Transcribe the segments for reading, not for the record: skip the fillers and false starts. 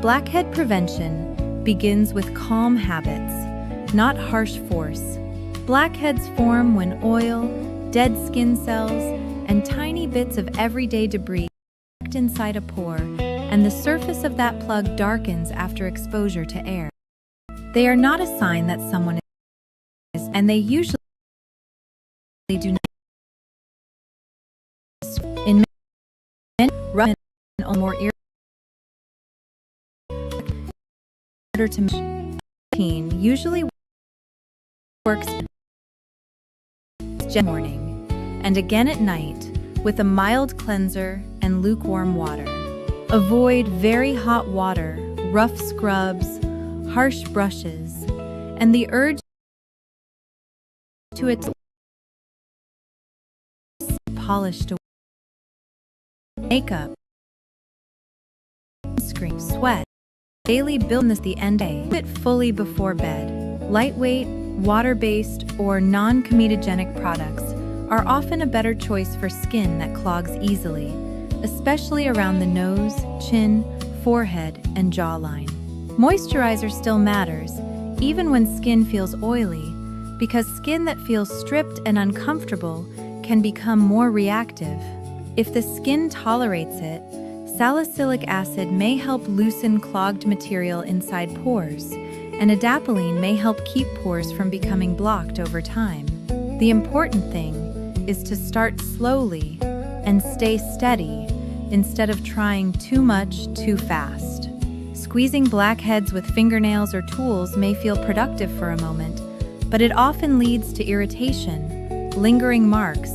Blackhead prevention begins with calm habits, not harsh force. Blackheads form when oil, dead skin cells, and tiny bits of everyday debris packed inside a pore, and the surface of that plug darkens after exposure to air. They are not a sign that someone is, and they usually do not. In many rough and more harder to maintain, usually works morning and again at night with a mild cleanser and lukewarm water. Avoid very hot water, rough scrubs, harsh brushes, and the urge to its polished makeup, screen, sweat, daily buildness the end day. It fully before bed. Lightweight, water-based, or non-comedogenic products are often a better choice for skin that clogs easily, especially around the nose, chin, forehead, and jawline. Moisturizer still matters, even when skin feels oily, because skin that feels stripped and uncomfortable can become more reactive. If the skin tolerates it, salicylic acid may help loosen clogged material inside pores, and adapalene may help keep pores from becoming blocked over time. The important thing is to start slowly and stay steady instead of trying too much too fast. Squeezing blackheads with fingernails or tools may feel productive for a moment, but it often leads to irritation, lingering marks,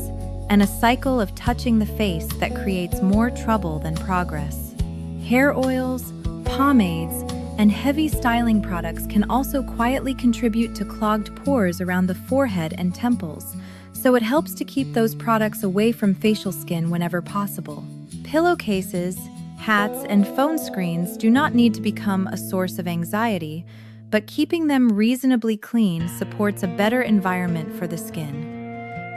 and a cycle of touching the face that creates more trouble than progress. Hair oils, pomades, and heavy styling products can also quietly contribute to clogged pores around the forehead and temples, so it helps to keep those products away from facial skin whenever possible. Pillowcases, hats, and phone screens do not need to become a source of anxiety, but keeping them reasonably clean supports a better environment for the skin.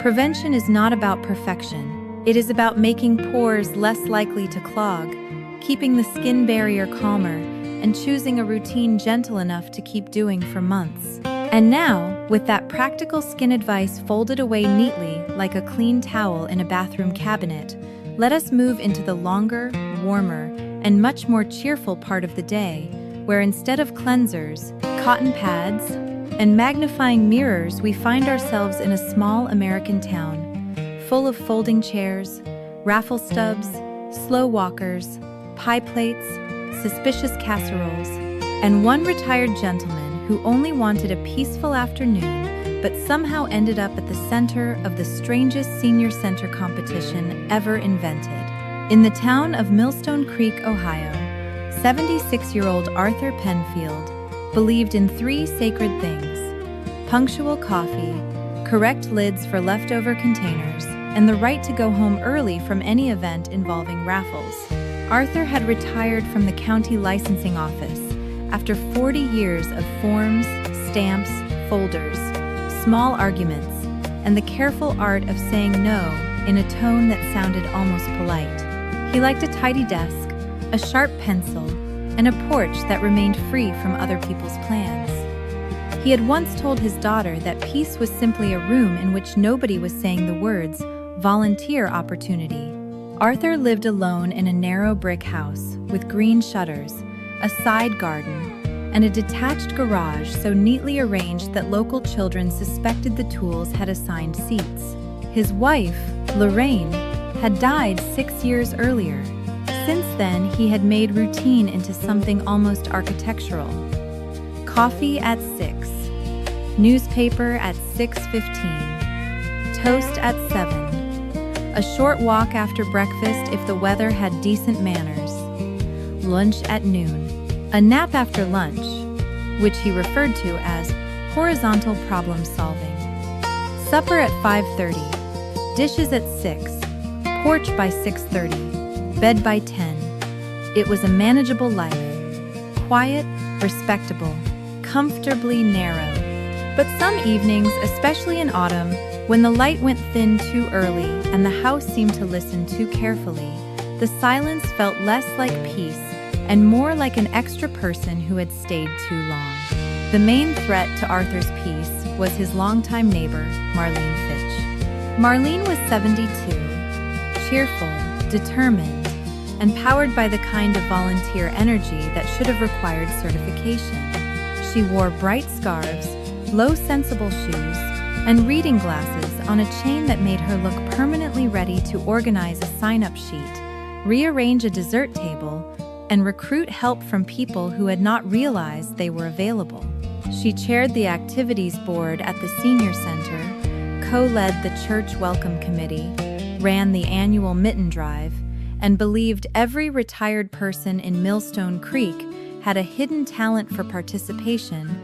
Prevention is not about perfection. It is about making pores less likely to clog, keeping the skin barrier calmer, and choosing a routine gentle enough to keep doing for months. And now, with that practical skin advice folded away neatly like a clean towel in a bathroom cabinet, let us move into the longer, warmer, and much more cheerful part of the day, where instead of cleansers, cotton pads, and magnifying mirrors, we find ourselves in a small American town, full of folding chairs, raffle stubs, slow walkers, pie plates, suspicious casseroles, and one retired gentleman who only wanted a peaceful afternoon but somehow ended up at the center of the strangest senior center competition ever invented. In the town of Millstone Creek, Ohio, 76-year-old Arthur Penfield believed in three sacred things: punctual coffee, correct lids for leftover containers, and the right to go home early from any event involving raffles. Arthur had retired from the county licensing office after 40 years of forms, stamps, folders, small arguments, and the careful art of saying no in a tone that sounded almost polite. He liked a tidy desk, a sharp pencil, and a porch that remained free from other people's plans. He had once told his daughter that peace was simply a room in which nobody was saying the words, volunteer opportunity. Arthur lived alone in a narrow brick house with green shutters, a side garden, and a detached garage so neatly arranged that local children suspected the tools had assigned seats. His wife, Lorraine, had died 6 years earlier. Since then, he had made routine into something almost architectural. Coffee at 6, newspaper at 6:15, toast at 7, a short walk after breakfast if the weather had decent manners, lunch at noon, a nap after lunch, which he referred to as horizontal problem solving, supper at 5:30, dishes at 6, porch by 6:30, bed by 10. It was a manageable life, quiet, respectable, comfortably narrow. But some evenings, especially in autumn, when the light went thin too early and the house seemed to listen too carefully, the silence felt less like peace and more like an extra person who had stayed too long. The main threat to Arthur's peace was his longtime neighbor, Marlene Fitch. Marlene was 72, cheerful, determined, and powered by the kind of volunteer energy that should have required certification. She wore bright scarves, low sensible shoes, and reading glasses on a chain that made her look permanently ready to organize a sign-up sheet, rearrange a dessert table, and recruit help from people who had not realized they were available. She chaired the activities board at the senior center, co-led the church welcome committee, ran the annual mitten drive, and believed every retired person in Millstone Creek had a hidden talent for participation,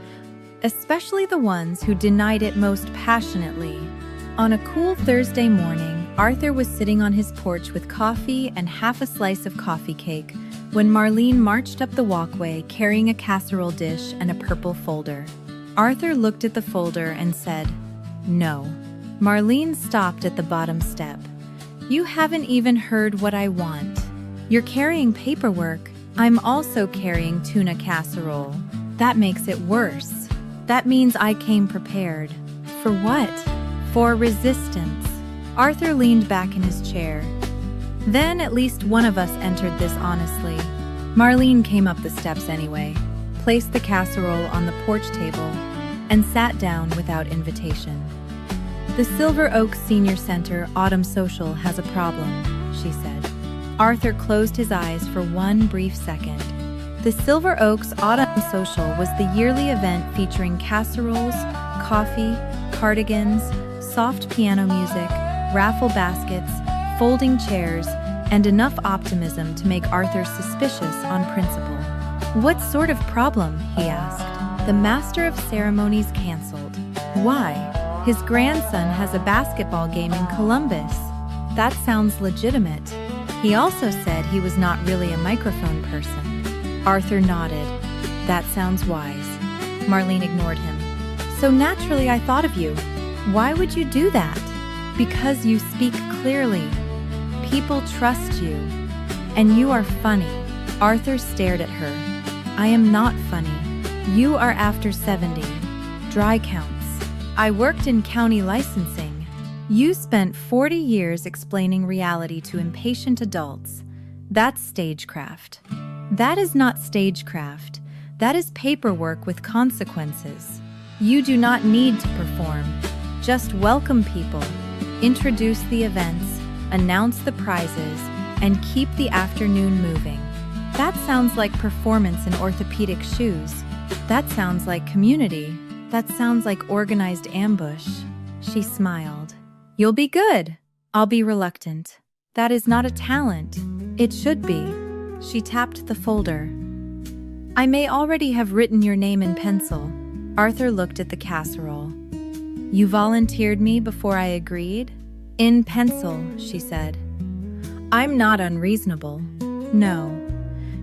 especially the ones who denied it most passionately. On a cool Thursday morning, Arthur was sitting on his porch with coffee and half a slice of coffee cake when Marlene marched up the walkway carrying a casserole dish and a purple folder. Arthur looked at the folder and said, "No." Marlene stopped at the bottom step. "You haven't even heard what I want. You're carrying paperwork. I'm also carrying tuna casserole. That makes it worse. That means I came prepared." "For what?" "For resistance." Arthur leaned back in his chair. "Then at least one of us entered this honestly." Marlene came up the steps anyway, placed the casserole on the porch table, and sat down without invitation. "The Silver Oak Senior Center Autumn Social has a problem," she said. Arthur closed his eyes for one brief second. The Silver Oaks Autumn Social was the yearly event featuring casseroles, coffee, cardigans, soft piano music, raffle baskets, folding chairs, and enough optimism to make Arthur suspicious on principle. "What sort of problem?" he asked. "The master of ceremonies canceled." "Why?" "His grandson has a basketball game in Columbus." "That sounds legitimate." He also said he was not really a microphone person. Arthur nodded. "That sounds wise." Marlene ignored him. "So naturally I thought of you. Why would you do that?" "Because you speak clearly. People trust you. And you are funny." Arthur stared at her. "I am not funny. You are after 70. Dry counts. I worked in county licensing. You spent 40 years explaining reality to impatient adults. That's stagecraft." "That is not stagecraft. That is paperwork with consequences. You do not need to perform. Just welcome people, introduce the events, announce the prizes, and keep the afternoon moving." "That sounds like performance in orthopedic shoes. That sounds like community. That sounds like organized ambush." She smiled. "You'll be good." "I'll be reluctant. That is not a talent. It should be." She tapped the folder. "I may already have written your name in pencil." Arthur looked at the casserole. "You volunteered me before I agreed?" "In pencil," she said. "I'm not unreasonable." "No.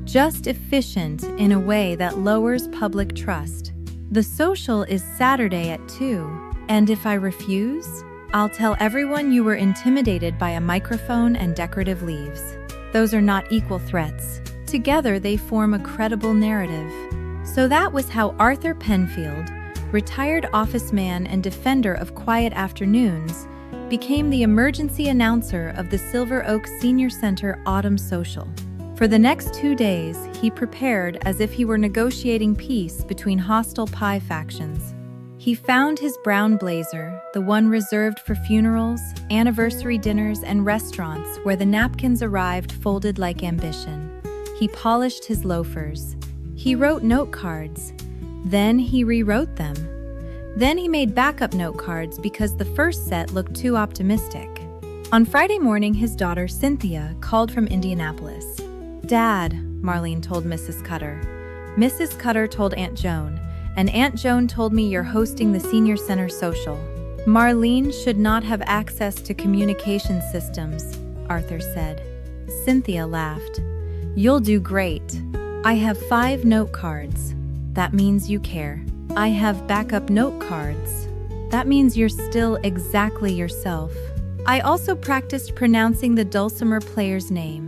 Just efficient in a way that lowers public trust. The social is Saturday at 2, and if I refuse, I'll tell everyone you were intimidated by a microphone and decorative leaves. Those are not equal threats. Together they form a credible narrative." So that was how Arthur Penfield, retired office man and defender of quiet afternoons, became the emergency announcer of the Silver Oak Senior Center Autumn Social. For the next 2 days, he prepared as if he were negotiating peace between hostile pie factions. He found his brown blazer, the one reserved for funerals, anniversary dinners, and restaurants where the napkins arrived folded like ambition. He polished his loafers. He wrote note cards. Then he rewrote them. Then he made backup note cards because the first set looked too optimistic. On Friday morning, his daughter Cynthia called from Indianapolis. "Dad," Marlene told Mrs. Cutter. Mrs. Cutter told Aunt Joan, and Aunt Joan told me you're hosting the Senior Center Social. Marlene should not have access to communication systems, Arthur said. Cynthia laughed. "You'll do great. I have 5 note cards. That means you care. I have backup note cards. That means you're still exactly yourself. I also practiced pronouncing the dulcimer player's name.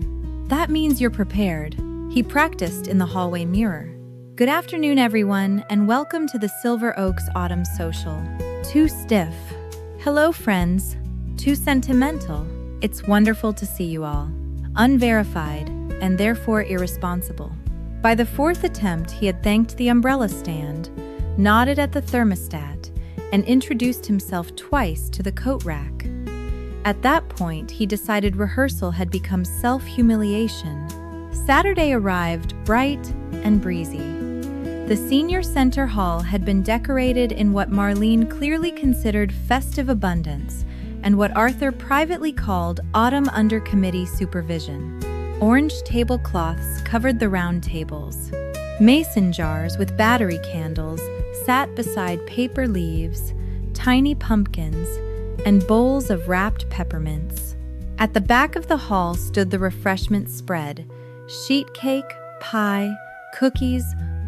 That means you're prepared." He practiced in the hallway mirror. Good afternoon, everyone, and welcome to the Silver Oaks Autumn Social. Too stiff. Hello, friends. Too sentimental. It's wonderful to see you all. Unverified, and therefore irresponsible. By the fourth attempt, he had thanked the umbrella stand, nodded at the thermostat, and introduced himself twice to the coat rack. At that point, he decided rehearsal had become self-humiliation. Saturday arrived bright and breezy. The senior center hall had been decorated in what Marlene clearly considered festive abundance and what Arthur privately called autumn under committee supervision. Orange tablecloths covered the round tables. Mason jars with battery candles sat beside paper leaves, tiny pumpkins, and bowls of wrapped peppermints. At the back of the hall stood the refreshment spread: sheet cake, pie, cookies,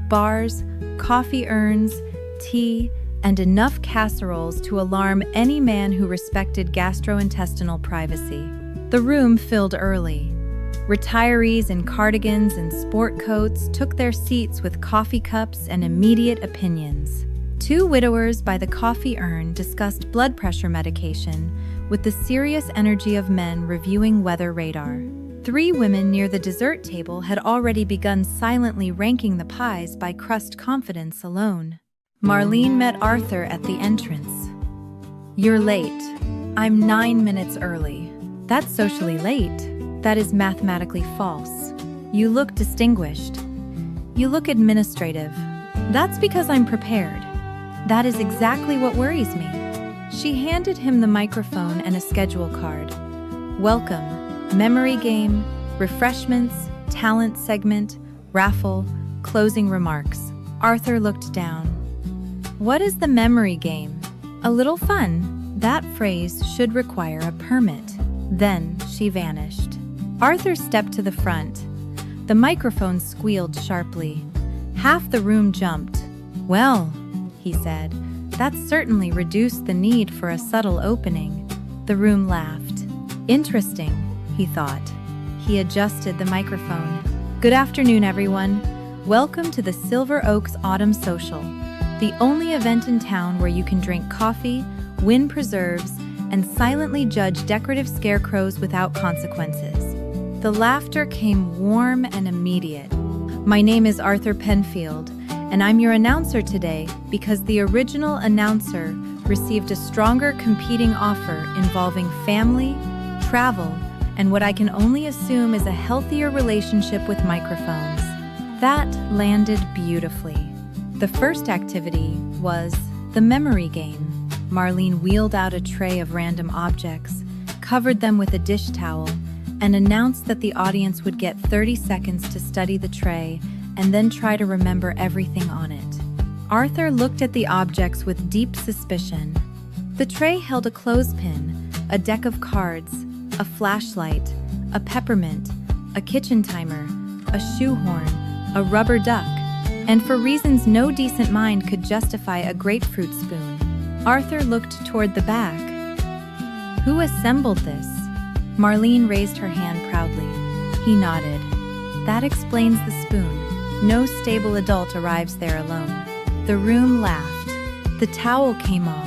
bars, coffee urns, tea, and enough casseroles to alarm any man who respected gastrointestinal privacy. The room filled early. Retirees in cardigans and sport coats took their seats with coffee cups and immediate opinions. Two widowers by the coffee urn discussed blood pressure medication with the serious energy of men reviewing weather radar. Three women near the dessert table had already begun silently ranking the pies by crust confidence alone. Marlene met Arthur at the entrance. "You're late. I'm 9 minutes early." "That's socially late. That is mathematically false. You look distinguished. You look administrative." "That's because I'm prepared." "That is exactly what worries me." She handed him the microphone and a schedule card. "Welcome, memory game, refreshments, talent segment, raffle, closing remarks." Arthur looked down. "What is the memory game?" "A little fun." That phrase should require a permit. Then she vanished. Arthur stepped to the front. The microphone squealed sharply. Half the room jumped. "Well," he said, "that certainly reduced the need for a subtle opening." The room laughed. "Interesting," he thought. He adjusted the microphone. "Good afternoon, everyone. Welcome to the Silver Oaks Autumn Social, the only event in town where you can drink coffee, win preserves, and silently judge decorative scarecrows without consequences." The laughter came warm and immediate. "My name is Arthur Penfield, and I'm your announcer today because the original announcer received a stronger competing offer involving family, travel, and what I can only assume is a healthier relationship with microphones." That landed beautifully. The first activity was the memory game. Marlene wheeled out a tray of random objects, covered them with a dish towel, and announced that the audience would get 30 seconds to study the tray and then try to remember everything on it. Arthur looked at the objects with deep suspicion. The tray held a clothespin, a deck of cards, a flashlight, a peppermint, a kitchen timer, a shoehorn, a rubber duck, and for reasons no decent mind could justify, a grapefruit spoon. Arthur looked toward the back. "Who assembled this?" Marlene raised her hand proudly. He nodded. "That explains the spoon. No stable adult arrives there alone." The room laughed. The towel came off.